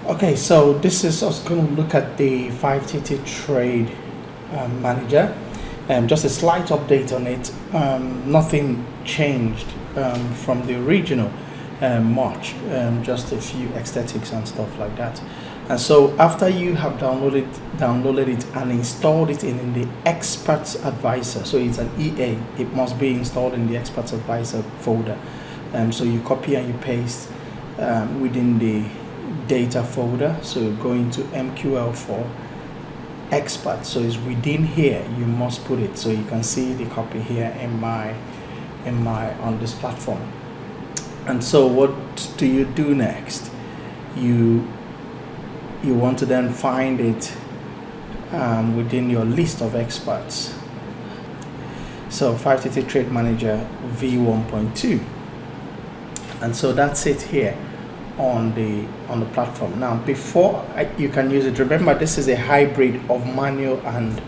Okay, so this is us going to look at the 5TT trade manager. Just a slight update on it. Nothing changed from the original March. Just a few aesthetics and stuff like that. And so after you have downloaded it and installed it in the Experts Advisor, so it's an EA, it must be installed in the Experts Advisor folder. So you copy and you paste within the data folder. So you go into MQL for expert, so it's within here, you must put it. So you can see the copy here in my on this platform. And so what do you do next? You want to then find it within your list of experts. So 5TT Trade Manager V1.2, and so that's it here on the platform. Now before you can use it, remember this is a hybrid of manual and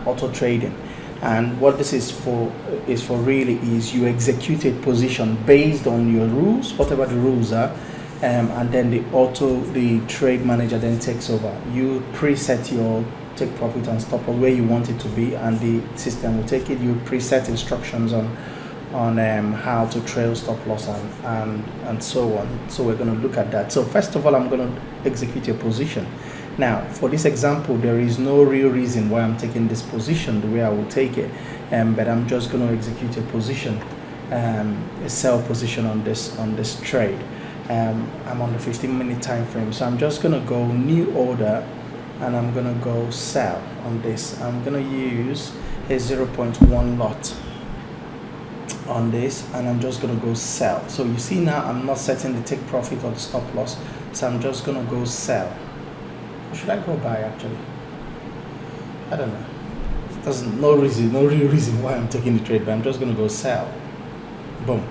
auto trading, and what this is for really is you execute a position based on your rules, whatever the rules are, and then the trade manager then takes over. You preset your take profit and stop loss where you want it to be, and the system will take it. You preset instructions on how to trail stop loss and so on. So we're going to look at that. So first of all, I'm going to execute a position. Now for this example, there is no real reason why I'm taking this position the way I will take it, but I'm just going to execute a position, a sell position on this trade. I'm on the 15-minute time frame, so I'm just going to go new order and I'm going to go sell on this. I'm going to use a 0.1 lot on this, and I'm just going to go sell. So you see now I'm not setting the take profit or the stop loss, so I'm just going to go sell. Or should I go buy actually? I don't know. There's no real reason why I'm taking the trade, but I'm just going to go sell. Boom.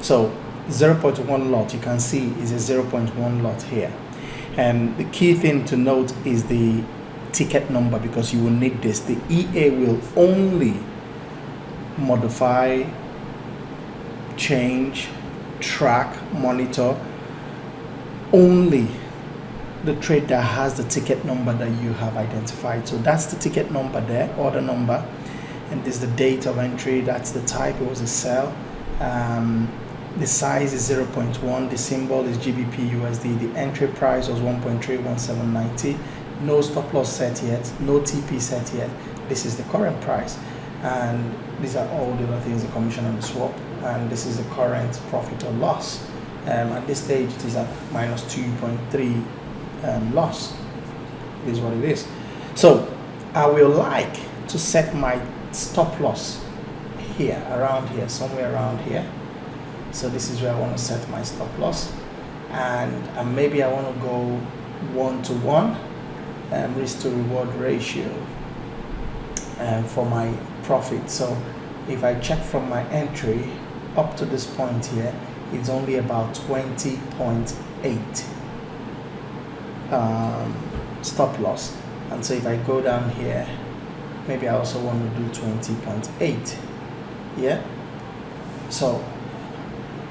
So 0.1 lot, you can see is a 0.1 lot here, and the key thing to note is the ticket number, because you will need this. The EA will only modify, change, track, monitor only the trade that has the ticket number that you have identified. So that's the ticket number there, order number, and this is the date of entry. That's the type, it was a sell. The size is 0.1, the symbol is GBP USD, the entry price was 1.31790, no stop loss set yet, no TP set yet. This is the current price, and these are all the other things, the commission and the swap, and this is the current profit or loss. At this stage it is at minus 2.3 loss. It is what it is. So I will like to set my stop loss here, around here, somewhere around here. So this is where I want to set my stop loss, and maybe I want to go 1-to-1 risk to reward ratio for my profit. So if I check from my entry up to this point here, it's only about 20.8 stop loss. And so if I go down here, maybe I also want to do 20.8. yeah, so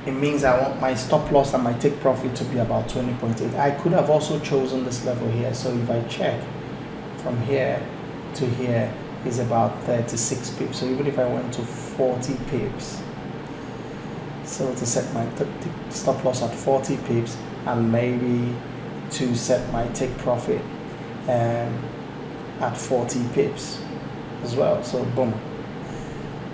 it means I want my stop loss and my take profit to be about 20.8. I could have also chosen this level here. So if I check from here to here is about 36 pips. So even if I went to 40 pips, so to set my stop loss at 40 pips, and maybe to set my take profit at 40 pips as well. So boom.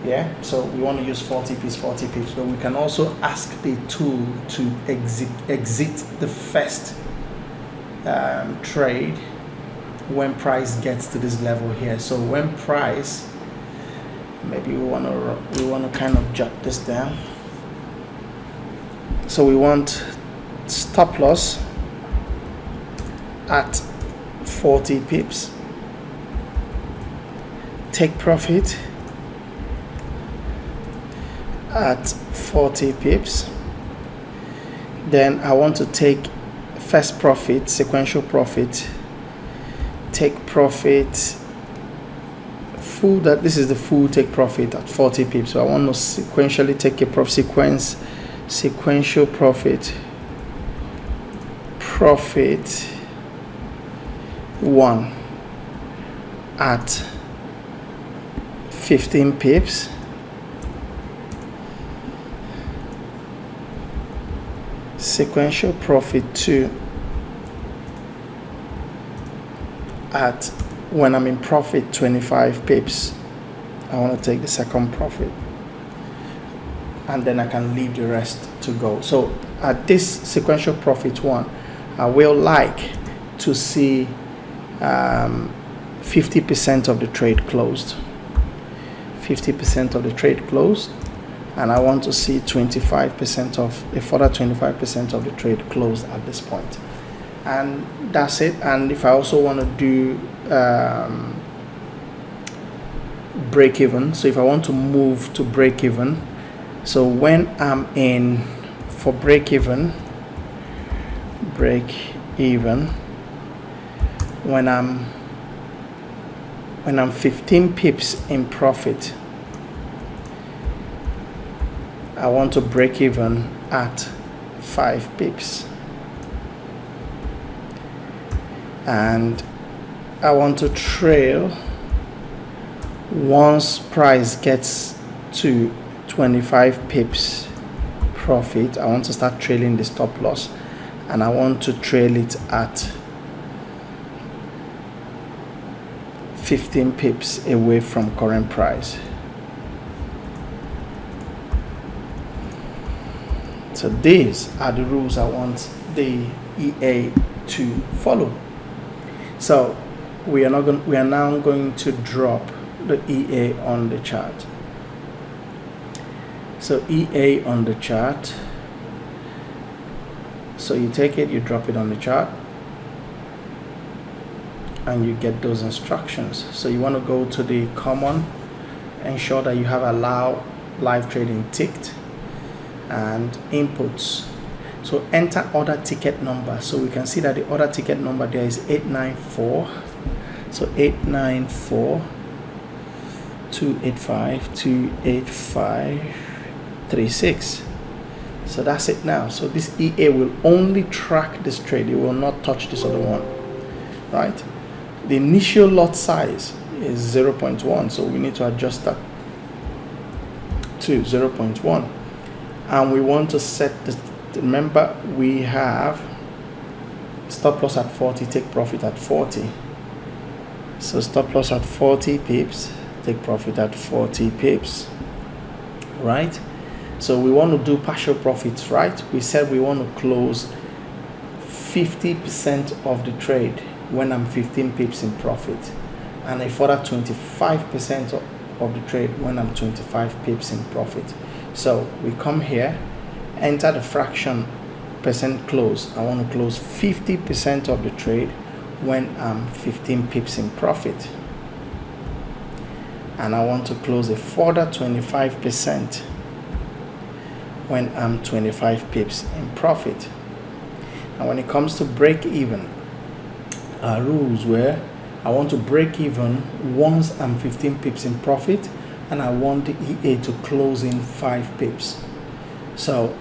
Yeah, so we want to use 40 pips, but we can also ask the tool to exit the first trade when price gets to this level here. So when price, maybe we want to kind of jot this down. So we want stop loss at 40 pips, take profit at 40 pips. Then I want to take first profit, sequential profit, take profit full, that this is the full take profit at 40 pips. So I want to sequentially take a sequential profit profit 1 at 15 pips, sequential profit 2 at when I'm in profit 25 pips. I want to take the second profit, and then I can leave the rest to go. So at this sequential profit 1, I will like to see 50% of the trade closed. 50% of the trade closed, and I want to see 25% of a further 25% of the trade closed at this point. And that's it. And if I also want to do break even, so if I want to move to break even, so when I'm in for break even, when I'm 15 pips in profit, I want to break even at 5 pips, and I want to trail once price gets to 25 pips profit. I want to start trailing the stop loss, and I want to trail it at 15 pips away from current price. So these are the rules I want the EA to follow. So we are now going to drop the EA on the chart. So EA on the chart. So you take it, you drop it on the chart, and you get those instructions. So you want to go to the common, ensure that you have allow live trading ticked, and inputs. So enter order ticket number. So we can see that the order ticket number there is 894. So 894 285 28536. So that's it now. So this EA will only track this trade. It will not touch this other one, right? The initial lot size is 0.1, so we need to adjust that to 0.1. And we want to set the, remember we have stop loss at 40, take profit at 40. So stop loss at 40 pips, take profit at 40 pips, right? So we want to do partial profits, right? We said we want to close 50% of the trade when I'm 15 pips in profit, and a further 25% of the trade when I'm 25 pips in profit. So we come here, enter the fraction percent close. I want to close 50% of the trade when I'm 15 pips in profit, and I want to close a further 25% when I'm 25 pips in profit. And when it comes to break even, our rules were I want to break even once I'm 15 pips in profit, and I want the EA to close in 5 pips. So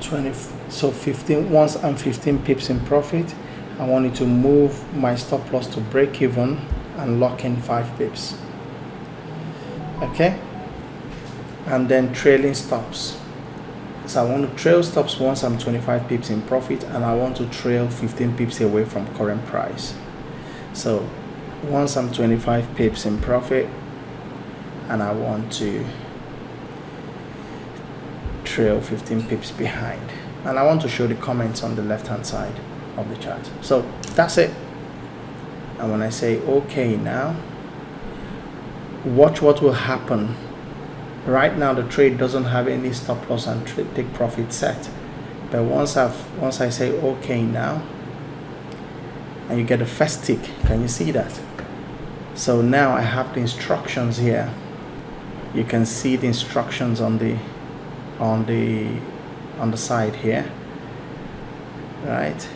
15, once I'm 15 pips in profit, I want it to move my stop loss to break even and lock in 5 pips. Okay, and then trailing stops. So I want to trail stops once I'm 25 pips in profit, and I want to trail 15 pips away from current price. So once I'm 25 pips in profit, and I want to trail 15 pips behind, and I want to show the comments on the left hand side of the chart. So that's it. And when I say okay now, watch what will happen. Right now the trade doesn't have any stop loss and take profit set, but once I say okay now, and you get a first tick, can you see that? So now I have the instructions here. You can see the instructions on the side here, right?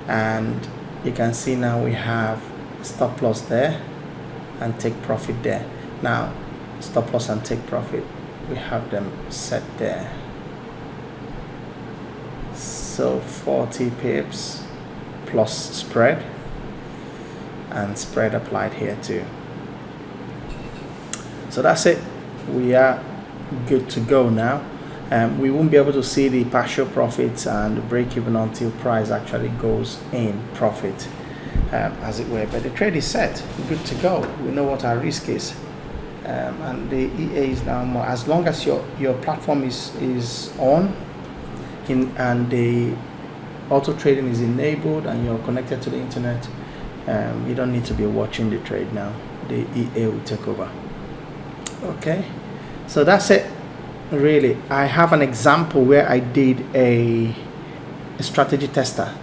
And you can see now we have stop loss there and take profit there. Now stop loss and take profit, we have them set there. So 40 pips plus spread, and spread applied here too. So that's it. We are good to go now. We won't be able to see the partial profits and the break even until price actually goes in profit, as it were. But the trade is set, good to go. We know what our risk is, and the EA is now more. As long as your platform is on, and the auto trading is enabled and you're connected to the internet, you don't need to be watching the trade now. The EA will take over. Okay, so that's it. Really, I have an example where I did a strategy tester,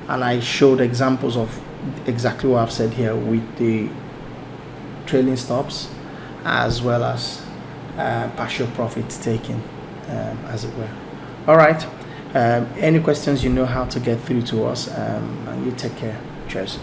and I showed examples of exactly what I've said here with the trailing stops as well as partial profits taken, as it were. All right, any questions, you know how to get through to us, and you take care. Cheers.